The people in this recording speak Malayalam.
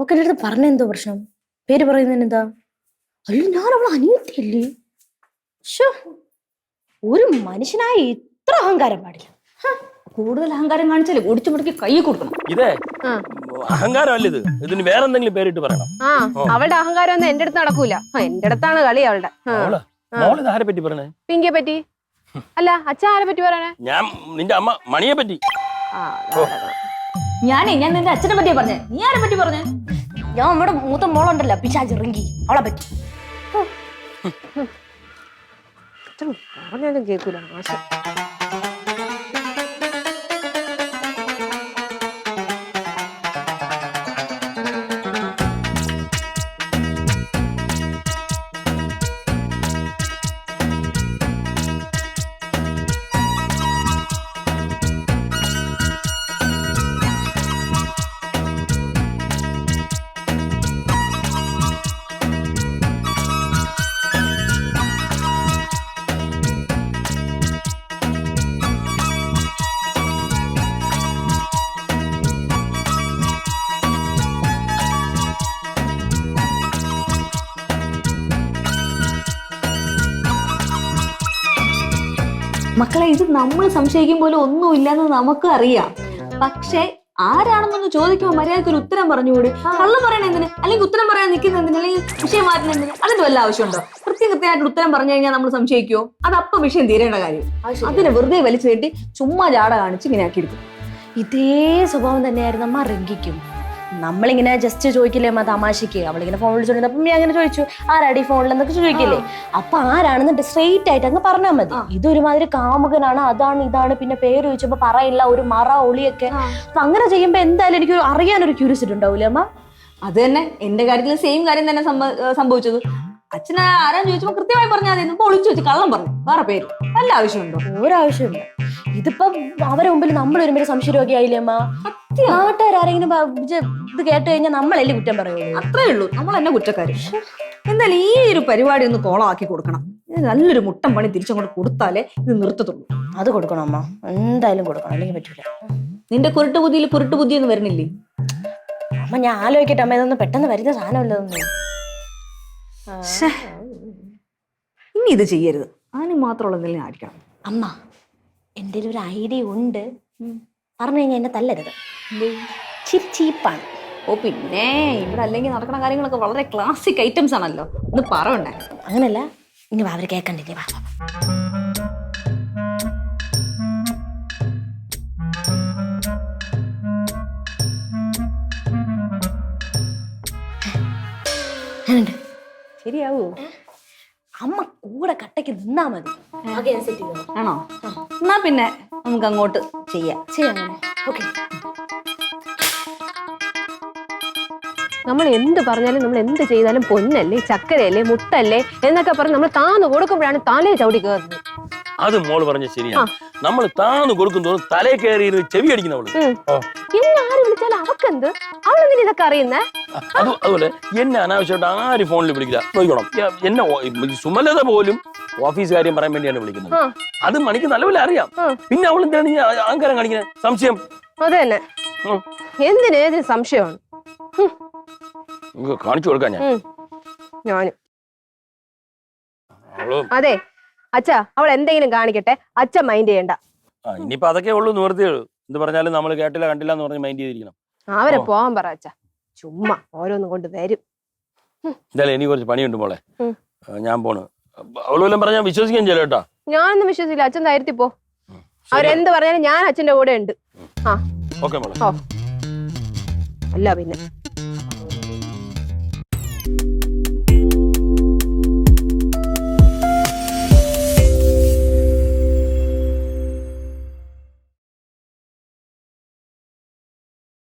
ഓക്കെ എൻ്റെ അടുത്ത് പറഞ്ഞ എന്തോ പ്രശ്നം? പേര് പറയുന്നതിന് എന്താ? അല്ല ഞാൻ അവളെ അനിയത്തിയല്ലേ? ശ്ശോ, ഒരു മനുഷ്യനായി ഇത്ര അഹങ്കാരം പാടില്ല. കൂടുതൽ അഹങ്കാരം കാണിച്ചാലേ ഒടിച്ചു മുടക്കി കൈ കൊടുക്കണം. ഇതേ അഹങ്കാരമല്ല ഇത്. ഇതിന് വേറെ എന്തെങ്കിലും പേരിട്ട് പറയണം. അവളുടെ അഹങ്കാരം ഒന്നും എന്റെ അടുത്ത് നടക്കൂല. എന്റെ അടുത്താണ് കളി അവളുടെ. മോള് ആരെ പറ്റി പറഞ്ഞേ? പിങ്കിയെ പറ്റി. അല്ല അച്ഛൻ ആരെ പറ്റി പറയണേ? ഞാൻ നിന്റെ അമ്മ മണിയെ പറ്റി. ഞാൻ നിന്റെ അച്ഛനെ പറ്റിയാ പറഞ്ഞേ. നീ ആരെ പറ്റി പറഞ്ഞേ? ഞാൻ നമ്മുടെ മൂത്ത മോളുണ്ടല്ലോ പിശാച് റിങ്കി, അവളെ പറ്റി. പറഞ്ഞാലും കേൾക്കൂല. ആശം. മക്കളെ, ഇത് നമ്മൾ സംശയിക്കും പോലെ ഒന്നുമില്ലെന്ന് നമുക്ക് അറിയാം. പക്ഷെ ആരാണെന്നൊന്ന് ചോദിക്കുമ്പോൾ മര്യാദയ്ക്ക് ഒരു ഉത്തരം പറഞ്ഞുകൂടി. കള്ളം പറയണ എന്തിന്? അല്ലെങ്കിൽ ഉത്തരം പറയാൻ നിൽക്കുന്ന എന്തിന്? അല്ലെങ്കിൽ വിഷയം മാറ്റുന്ന എന്തിന്? അതിന്റെ വല്ല ആവശ്യമുണ്ടോ? കൃത്യമായിട്ട് ഉത്തരം പറഞ്ഞു കഴിഞ്ഞാൽ നമ്മൾ സംശയിക്കുമോ? അതപ്പം വിഷയം തീരേണ്ട കാര്യം. അതിനെ വെറുതെ വലിച്ചു കെട്ടി ചുമ്മാ ജാട കാണിച്ച് ഇങ്ങനെ ആക്കിയെടുക്കും. ഇതേ സ്വഭാവം തന്നെയായിരുന്നു അമ്മ റിങ്കിക്കും. നമ്മളിങ്ങനെ ജസ്റ്റ് ചോദിക്കില്ലേ അമ്മ തമാശക്ക്, അവളിങ്ങനെ ഫോൺ വിളിച്ചോണ്ടിരുന്നപ്പം ഞാൻ അങ്ങനെ ചോദിച്ചു ആരാടി ഫോണിൽ എന്നൊക്കെ ചോദിക്കില്ലേ. അപ്പൊ ആരാണെന്ന് സ്ട്രെയിറ്റ് ആയിട്ട് അങ്ങ് പറഞ്ഞാൽ മതി. ഇതൊരുമാതിരി കാമുകനാണ്, അതാണ് ഇതാണ്, പിന്നെ പേര് ചോദിച്ചപ്പോ പറയില്ല, ഒരു മറ ഒളിയൊക്കെ. അപ്പൊ അങ്ങനെ ചെയ്യുമ്പോ എന്തായാലും എനിക്ക് അറിയാനൊരു ക്യൂരിയോസിറ്റി ഉണ്ടാവൂലേ അമ്മ? അത് തന്നെ എന്റെ കാര്യത്തിൽ സെയിം കാര്യം തന്നെ സംഭവിച്ചത്. അച്ഛനെ ആരാന്ന് ചോദിച്ചപ്പോ കൃത്യമായി പറഞ്ഞാൽ മതി. ഒളിച്ചു വെച്ച് കള്ളം പറഞ്ഞു വേറെ പേര്. വല്ല ആവശ്യമുണ്ടോ? ഒരാവശ്യമില്ല. ഇതിപ്പം അവരെ മുമ്പിൽ നമ്മൾ ഒരുമാതിരി സംശയരോഗിയായില്ലേ അമ്മ? നാട്ടുകാരെങ്കിലും ഇത് കേട്ട് കഴിഞ്ഞാൽ നമ്മളല്ലേ കുറ്റം പറയുള്ളൂ. അത്രേ ഉള്ളൂ, നമ്മൾ തന്നെ കുറ്റക്കാര്. എന്തായാലും ഈ ഒരു പരിപാടി ഒന്ന് കോളമാക്കി കൊടുക്കണം. നല്ലൊരു മുട്ടം പണി തിരിച്ചങ്ങോട്ട് കൊടുത്താലേ ഇത് നിർത്തത്തുള്ളൂ. അത് കൊടുക്കണം അമ്മ, എന്തായാലും കൊടുക്കണം, അല്ലെങ്കിൽ പറ്റൂല. നിന്റെ കുരുട്ട് ബുദ്ധിയിൽ കുരുട്ട് ബുദ്ധി ഒന്നും വരുന്നില്ലേ അമ്മ? ഞാൻ ആലോചിക്കട്ടെ അമ്മ, ഇതൊന്നും പെട്ടെന്ന് വരുന്ന സാധനമല്ലതൊന്നും. ഇനി ഇത് ചെയ്യരുത്. അതിന് മാത്രമുള്ള എന്തെങ്കിലും ആയിരിക്കണം. അമ്മ എൻ്റെ ഒരു ഐഡിയ ഉണ്ട്, പറഞ്ഞു കഴിഞ്ഞാൽ എന്നെ തല്ലരുത്. ചീപ്പാണ്. ഓ പിന്നെ ഇവിടെ അല്ലെങ്കിൽ നടക്കുന്ന കാര്യങ്ങളൊക്കെ വളരെ ക്ലാസിക് ഐറ്റംസ് ആണല്ലോ. ഒന്ന് പറയണ്ടേ? അങ്ങനല്ല, ഇനി അവർ കേൾക്കണ്ടില്ലേ. വാ ശരിയാവൂ? അമ്മ കൂടെ കട്ടയ്ക്ക് നിന്നാ മതി. ആണോ? എന്നാ പിന്നെ നമുക്ക് അങ്ങോട്ട് ചെയ്യാം. ഓക്കെ. നമ്മൾ എന്ത് പറഞ്ഞാലും നമ്മൾ എന്ത് ചെയ്താലും പൊന്നല്ലേ, ചക്കരയല്ലേ, മുട്ടല്ലേ എന്നൊക്കെ പറഞ്ഞ് നമ്മൾ താന്ന് കൊടുക്കുമ്പോഴാണ് തലയെ ചവിട്ടി കയറുന്നത്. അത് മോള് പറഞ്ഞ ശരിയാണ്. നമ്മൾ താന്ന് കൊടുക്കും തോറും തലേ കയറി ചെവി അടിക്കുന്നവള്. എന്നെ ആര് വിളിച്ചാലും അവക്കെന്ത്? അവളെന്തിന് ഇതൊക്കെ അറിയുന്നേ? അതുപോലെ എന്നെ അനാവശ്യമായിട്ട് ആര് ഫോണിൽ വിളിക്കില്ല. നോക്കണം, എന്നെ സുമലത പോലും ഓഫീസ് കാര്യം പറയാൻ വേണ്ടിയാണ് വിളിക്കുന്നത്. അത് മണിക്ക് നല്ലപോലെ അറിയാം. പിന്നെ അവൾ എന്താണ് ഈ അഹങ്കാരം കാണിക്കുന്നത്? സംശയം. അത് തന്നെ, എന്തിനേതിന് സംശയമാണ്. കാണിച്ചു കൊടുക്കാൻ ഞാന് അതെ അച്ഛാ, അവൾ എന്തെങ്കിലും കാണിക്കട്ടെ, അച്ഛൻ മൈൻഡ് ചെയ്യണ്ട. ഇനിയിപ്പോ അതൊക്കെ ഉള്ളൂ, നിവർത്തിയുള്ളൂ. എന്ത് പറഞ്ഞാലും നമ്മൾ കേട്ടില്ല കണ്ടില്ല എന്ന് പറഞ്ഞ് മൈൻഡ് ചെയ്തിരിക്കണം. അവരെ പോവാൻ പറ അച്ഛാ, ചുമ്മാ ഓരോന്നും കൊണ്ട് വരും. എന്തായാലും എനിക്ക് കുറച്ച് പണിയുണ്ട് മോളെ, ഞാൻ പോണ്. അവളെല്ലാം പറഞ്ഞാൽ വിശ്വസിക്കാൻ ചെയ്യല കേട്ടാ. ഞാനൊന്നും വിശ്വസിക്കില്ല, അച്ഛൻ ധൈര്യത്തിൽ പോ. അവരെന്ത് പറഞ്ഞാലും ഞാൻ അച്ഛന്റെ കൂടെ ഉണ്ട്. ഓക്കെ മോളെ. അല്ല പിന്നെ